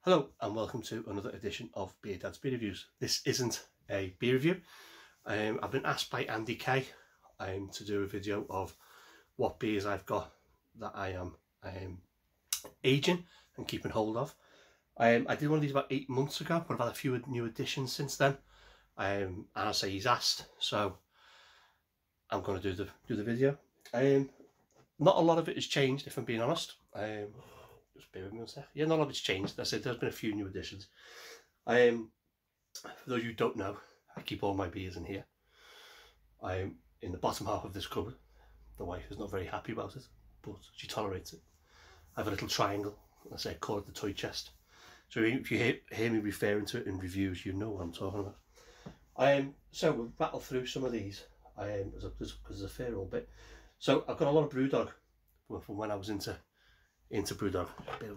Hello and welcome to another edition of Beer Dad's Beer Reviews. This isn't a beer review. I've been asked by Andy K to do a video of what beers I've got that I am aging and keeping hold of. I did one of these about 8 months ago, but I've had a few new additions since then. And I say he's asked, so I'm going to do the video. Not a lot of it has changed, if I'm being honest. Just bear with me one sec. Yeah, not a lot of it's changed. I said there's been a few new additions. For those who don't know, I keep all my beers in here. I'm in the bottom half of this cupboard. The wife is not very happy about it, but she tolerates it. I have a little triangle. I say I call it the toy chest. So if you hear me referring to it in reviews, you know what I'm talking about. So we'll rattle through some of these because there's a fair old bit. So I've got a lot of Brewdog from when I was into Brewdog. A bit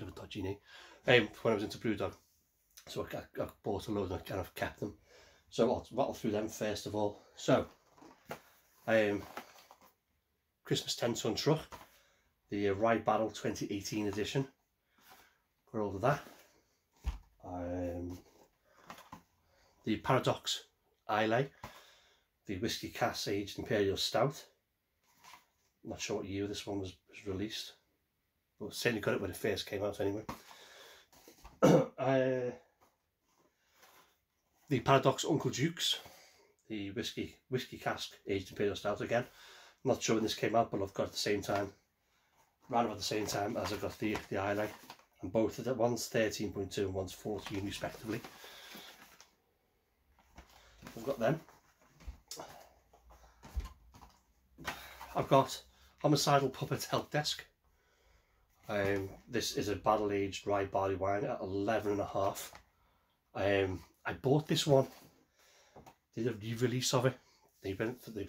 of a dodgy knee. When I was into Brewdog, so I bought a load and I kind of kept them. So I'll rattle through them first of all. So Christmas 10-ton truck, the Rye Barrel 2018 edition. Got all of that. The Paradox Islay, the Whiskey Cask Aged Imperial Stout. I'm not sure what year this one was released, but certainly got it when it first came out anyway. The Paradox Uncle Duke's, the Whiskey Cask Aged Imperial Stout again. I'm not sure when this came out, but I've got it at the same time, around about the same time as I got the Islay, and both of them, one's 13.2 and one's 14 respectively. I've got them. I've got Homicidal Puppet Help Desk. This is a barrel-aged rye barley wine at 11.5. I bought this one. Did a re-release of it. They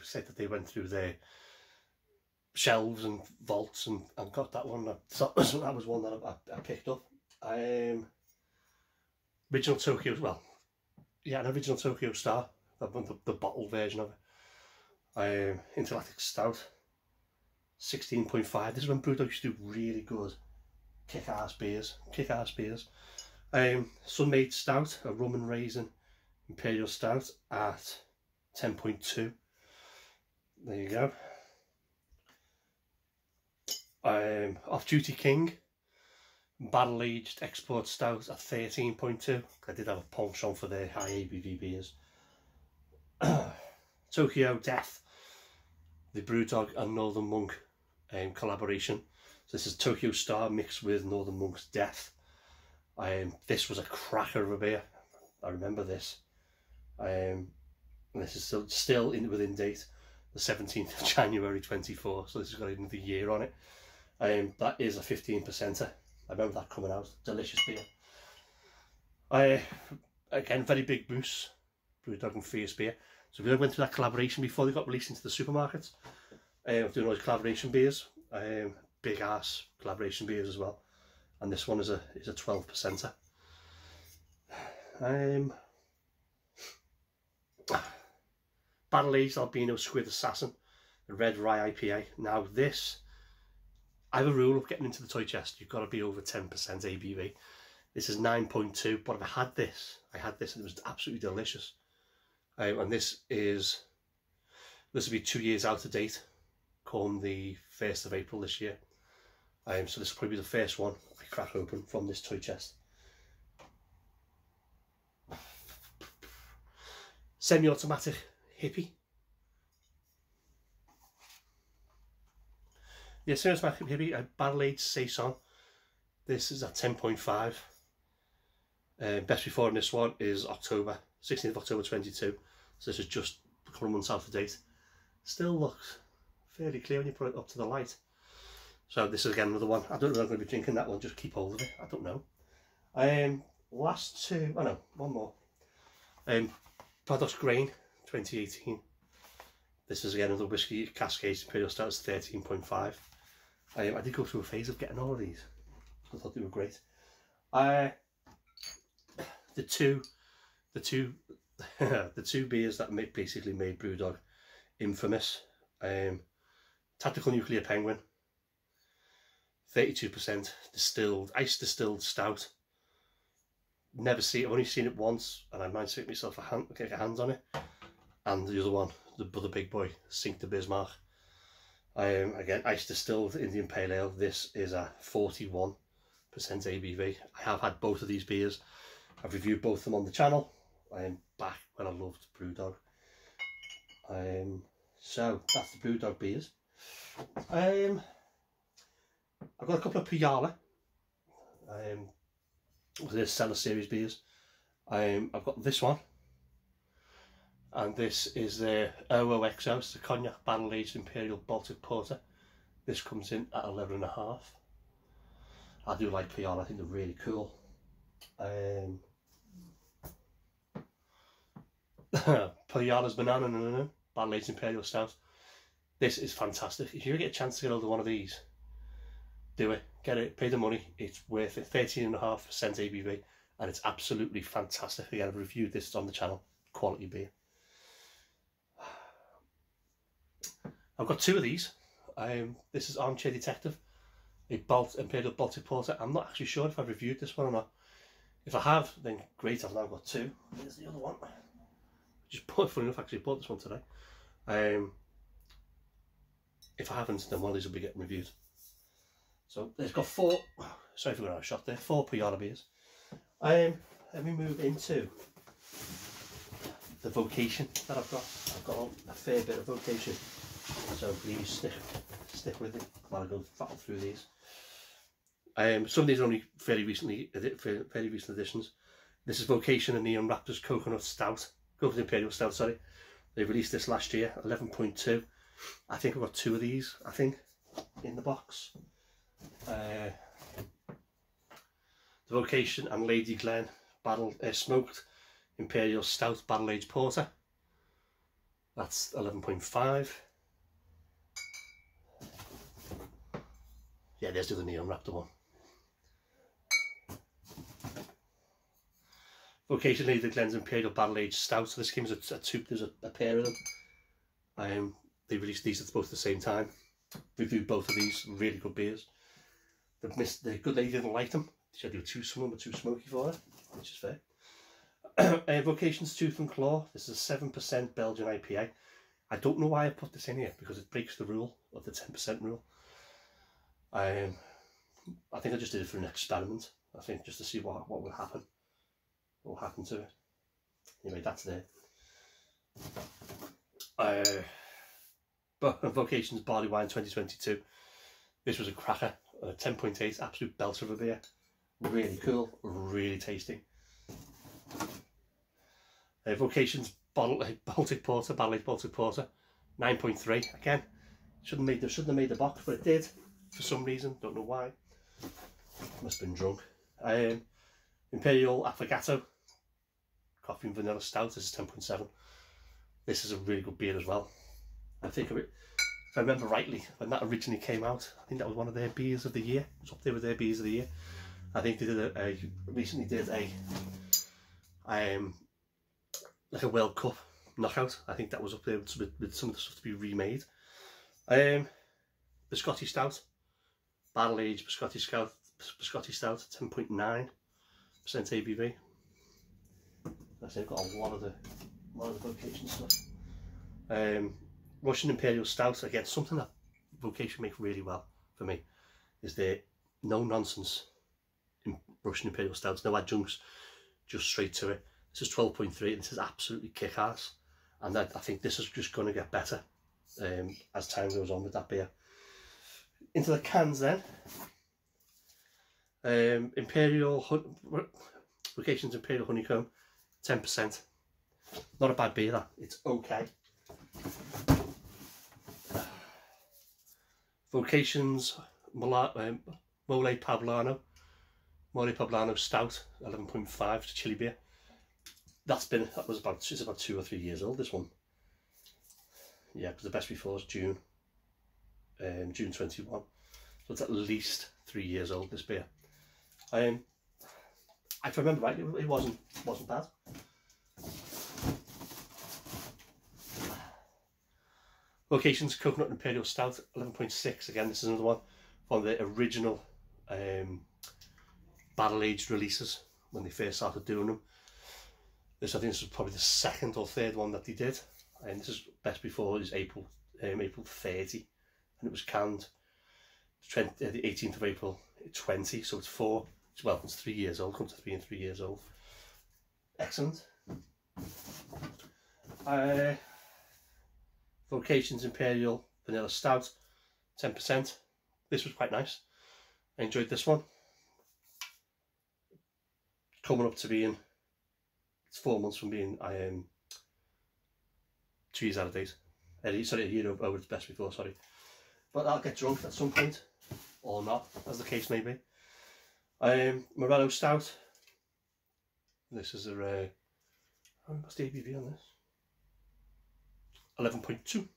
said that they went through their shelves and vaults and got that one. So that was one that I picked up. Original Tokyo, well, yeah, an original Tokyo Star. The bottle version of it. Interlactic Stout. 16.5. This is when Brewdog used to do really good kick-ass beers. Sun-Made Stout, a rum and raisin Imperial Stout at 10.2. There you go. Off Duty King, barrel aged export stout at 13.2. I did have a penchant for their high ABV beers. Tokyo Death, the Brewdog and Northern Monk collaboration. So this is Tokyo Star mixed with Northern Monk's Death. This was a cracker of a beer. I remember this. And this is still within date, the 17th of January 24. So this has got another year on it. That is a 15%er. I remember that coming out. Delicious beer. Again, very big boost. Brewdog and Fierce beer. So we went through that collaboration before they got released into the supermarkets. Doing all those collaboration beers, big ass collaboration beers as well, and this one is a 12%er. Barrel aged Albino Squid Assassin, the red rye IPA. Now this, I have a rule of getting into the toy chest. You've got to be over 10% ABV. This is 9.2, but I had this and it was absolutely delicious. And this will be 2 years out of date, come the 1st of April this year. So this will probably be the first one I crack open from this toy chest. Semi-automatic Hippie. Yeah, semi-automatic Hippie, a barrel-aged Saison. This is at 10.5. Best before in this one is 16th of October 22. So this is just a couple of months out of date. Still looks fairly clear when you put it up to the light. So this is again another one. I don't know if I'm going to be drinking that one, just keep hold of it. I don't know. Last two, oh no, one more. Paradox Grain 2018. This is again another Whiskey Cask Aged Imperial Stout, 13.5. I did go through a phase of getting all of these. I thought they were great. The two beers that basically made Brewdog infamous. Tactical Nuclear Penguin, 32% distilled, ice distilled stout never seen it. I've only seen it once, and I might take myself get a hands on it. And the other one, the other big boy, Cinq de Bismarck. Again, Ice Distilled Indian Pale Ale. This is a 41% ABV. I have had both of these beers. I've reviewed both of them on the channel. Back when I loved Brewdog. So that's the Brewdog beers. I've got a couple of Puyala. This Cellar Series beers. I've got this one, and this is the OOXO. It's the Cognac Barrel Aged Imperial Baltic Porter. This comes in at 11.5. I do like Puyala. I think they're really cool. Puyala's Banana Barrel Aged Imperial Stout. This is fantastic. If you get a chance to get hold of one of these, do it. Get it. Pay the money. It's worth it. 13.5% ABV, and it's absolutely fantastic. Again, I've reviewed this on the channel. Quality beer. I've got two of these. This is Armchair Detective, a Imperial Baltic Porter. I'm not actually sure if I've reviewed this one or not. If I have, then great. I've now got two. Here's the other one. Funny enough, actually bought this one today. If I haven't, then one of these will be getting reviewed. So it's got four. Sorry for going out of shot there. 4 Puyala beers. Let me move into the vocation that I've got. I've got a fair bit of vocation, so please stick with it while I go through these. Some of these are only fairly recent additions. This is Vocation and Neon Raptors Coconut Stout. Coconut Imperial Stout, sorry. They released this last year, 11.2. I think I've got 2 of these, I think, in the box. The Vocation and Lady Glen Smoked Imperial Stout Barrel Aged Porter. That's 11.5. Yeah, there's the Neon Raptor one. Vocation Lady Glen's Imperial Barrel Aged Stout. So this came as a tube. There's a pair of them. They released these at both the same time. Reviewed both of these. Really good beers. The good lady didn't like them. She had to do some of them were too smoky for her, which is fair. Vocation's Tooth and Claw. This is a 7% Belgian IPA. I don't know why I put this in here, because it breaks the rule of the 10% rule. I think I just did it for an experiment. I think just to see what would happen. What will happen to it. Anyway, that's there. Vocation's Barley Wine 2022. This was a cracker. 10.8, absolute belter of a beer. Really cool, really tasty. Vocation's Baltic Porter, Barrel Aged Baltic Porter, 9.3. Again, shouldn't have made the box, but it did for some reason. Don't know why. Must have been drunk. Imperial Affogato Coffee and Vanilla Stout. This is 10.7. This is a really good beer as well. I think of it. If I remember rightly, when that originally came out, I think that was one of their beers of the year. It was up there with their beers of the year. I think they did recently did a like a World Cup knockout. I think that was up there with some of the stuff to be remade. Biscotti Stout, Barrel Aged Biscotti Stout, 10.9% ABV. I say I've got a lot of the Vocation stuff. Russian Imperial Stout, again, something that Vocation make really well for me is the no nonsense in Russian Imperial Stouts, no adjuncts, just straight to it. This is 12.3 and this is absolutely kick-ass, and I think this is just going to get better as time goes on with that beer. Into the cans then. Vocation's Imperial Honeycomb, 10%. Not a bad beer, that. It's okay. Vocation's Mole Poblano Stout, 11.5. It's a chili beer. It's about 2 or 3 years old, this one. Yeah, because the best before is June 21. So it's at least 3 years old, this beer. If I remember right, it wasn't bad. Vocation's Coconut Imperial Stout, 11.6. Again, this is another one from the original barrel aged releases when they first started doing them. I think this was probably the second or third one that they did, and this is best before is April 30, and it was canned the 18th of April 20, so it's it's 3 years old, comes to being 3 years old. Excellent. Vocations Imperial Vanilla Stout, 10%. This was quite nice. I enjoyed this one. Coming up to being, it's 4 months from being 2 years out of date. Sorry, a year over its best before, sorry. But I'll get drunk at some point, or not, as the case may be. Morello Stout. This is a, what's the ABV on this? 11.2.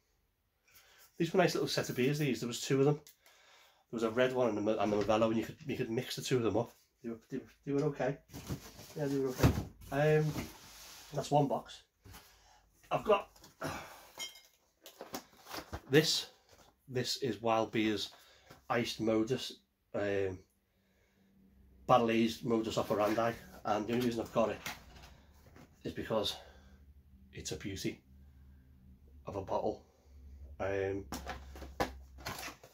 These were a nice little set of beers, these. There was 2 of them. There was a red one and the Morello, and you could mix the 2 of them up. They were okay. Yeah, they were okay. That's one box. I've got this. This is Wild Beer's Iced Modus, Barrel Aged Modus Operandi, and the only reason I've got it is because it's a beauty of a bottle.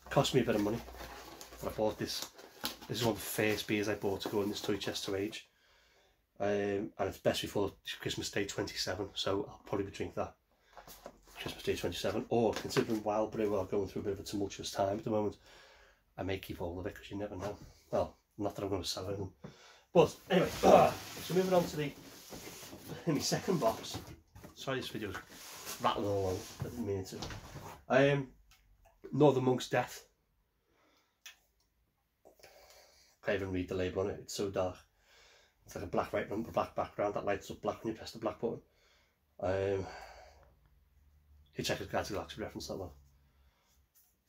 Cost me a bit of money, but I bought this. This is one of the first beers I bought to go in this toy chest to age, and it's best before Christmas Day 27, so I'll probably be drinking that Christmas Day 27, or considering Wild Brew are going through a bit of a tumultuous time at the moment, I may keep all of it because you never know. Well, not that I'm going to sell them, but anyway, so moving on to my second box. Sorry, this video's rattling all along, I didn't mean it to. Northern Monk's Death. Can't even read the label on it, it's so dark. It's like a black background that lights up black when you press the black button. Hitchhiker's Guide to the Galaxy reference, that one.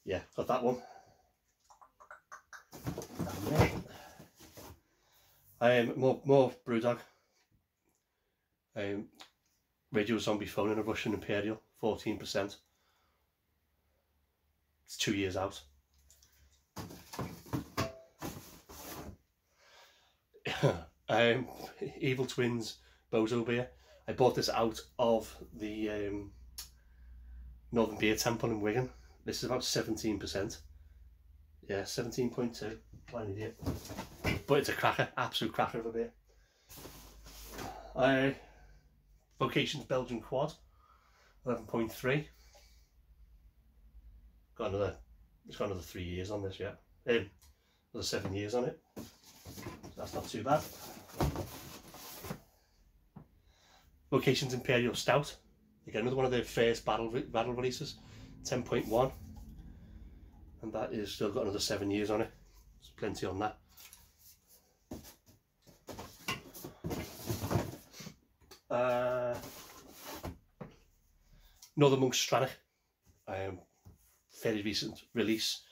Yeah, got that one. More Brewdog. Radio Zombie Phone in a Russian Imperial, 14%. It's 2 years out. Evil Twins Bozo beer. I bought this out of the Northern Beer Temple in Wigan. This is about 17%. Yeah, 17.2. What an idiot. But it's a cracker, absolute cracker of a beer. Vocations Belgian Quad, 11.3. It's got another 3 years on this, yeah. Another 7 years on it. So that's not too bad. Vocations Imperial Stout. Again, another one of their first battle releases, 10.1. And that is still got another 7 years on it. There's plenty on that. Northern Monk's Stranraer, fairly recent release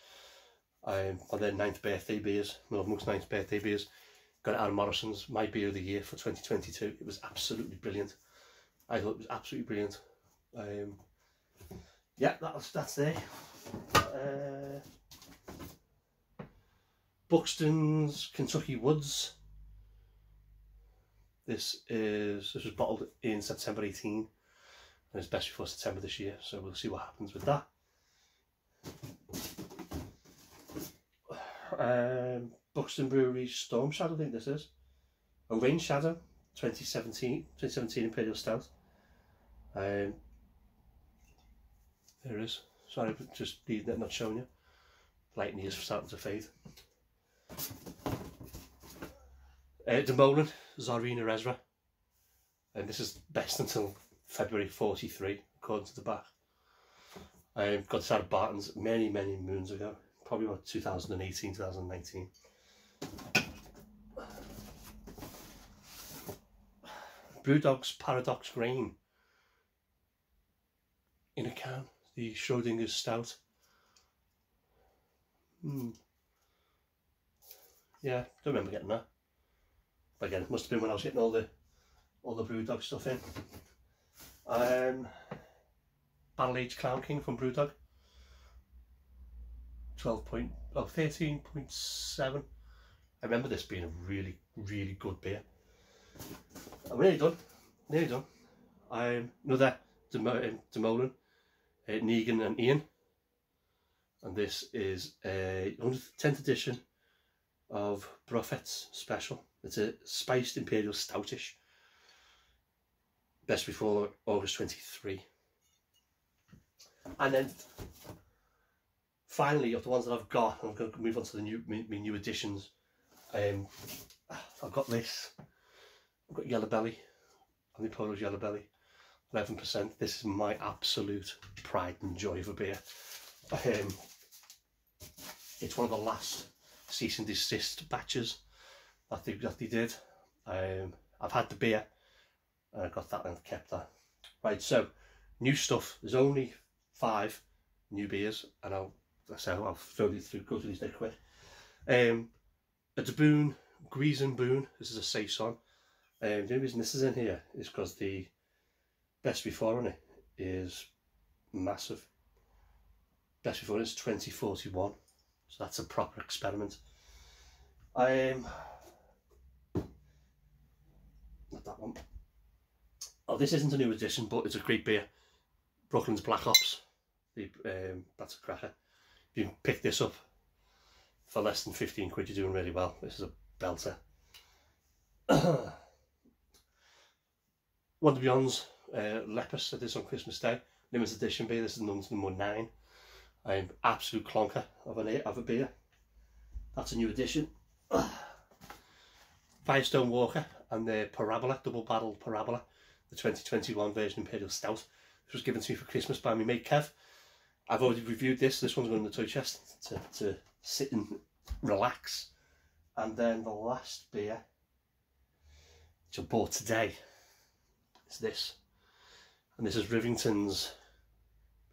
on their 9th birthday beers, Northern Monk's 9th birthday beers. Got it out of Morrison's, my beer of the year for 2022. It was absolutely brilliant. I thought it was absolutely brilliant. Yeah, that's there. Buxton's Kentucky Woods. This was bottled in September 18, and it's best before September this year, so we'll see what happens with that. Buxton Brewery's Storm Shadow, I think this is. A Rain Shadow, 2017 Imperial Stout. There it is. Sorry, just reading it, not showing you. Lighting is starting to fade. Demolan, Tsarina Ezra, and this is best until February 43, according to the back. I got this out of Barton's many moons ago, probably about 2018, 2019. Brewdog's Paradox Grain in a can, the Schrodinger's Stout. Yeah, don't remember getting that. But again, it must have been when I was getting all the Brewdog stuff in. Barrel Aged Clown King from Brewdog. 13.7. I remember this being a really good beer. I'm nearly done. Nearly done. Another Dumoulin, Negan and Ian. And this is a 110th edition of Prophet's Special. It's a spiced Imperial Stoutish. Best before August 23. And then finally, of the ones that I've got, I'm going to move on to the new additions. I've got this. I've got Yellow Belly, Omnipolo's Yellow Belly, 11%. This is my absolute pride and joy of a beer. It's one of the last cease and desist batches that they did. I've had the beer, and I got that and kept that. Right, so new stuff. There's only 5 new beers, and I'll throw these through. Go through these dead quick. A Daboon Grisen Boon. This is a saison. The only reason this is in here is because the best before on it is massive. Best before is 2041, so that's a proper experiment. Not that one. Oh, this isn't a new edition, but it's a great beer. Brooklyn's Black Ops. That's a cracker. If you can pick this up for less than 15 quid, you're doing really well. This is a belter. Wonder Beyond's Lepus. I did this on Christmas Day. Limited edition beer. This is number 9. Absolute clonker of a beer. That's a new edition. Firestone Walker and the Parabola, double barrel Parabola, the 2021 version Imperial Stout. This was given to me for Christmas by my mate Kev. I've already reviewed this. This one's going in the toy chest to sit and relax. And then the last beer, which I bought today, is this. And this is Rivington's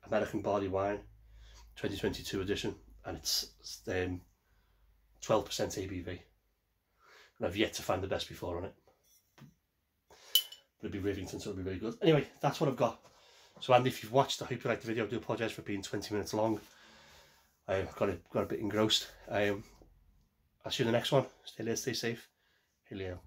American Barley Wine 2022 edition, and it's 12% ABV. And I've yet to find the best before on it. But it'll be Rivington, so it'll be really good. Anyway, that's what I've got. So Andy, if you've watched, I hope you liked the video. I do apologise for being 20 minutes long. I've got a bit engrossed. I'll see you in the next one. Stay there, stay safe. Hey Leo.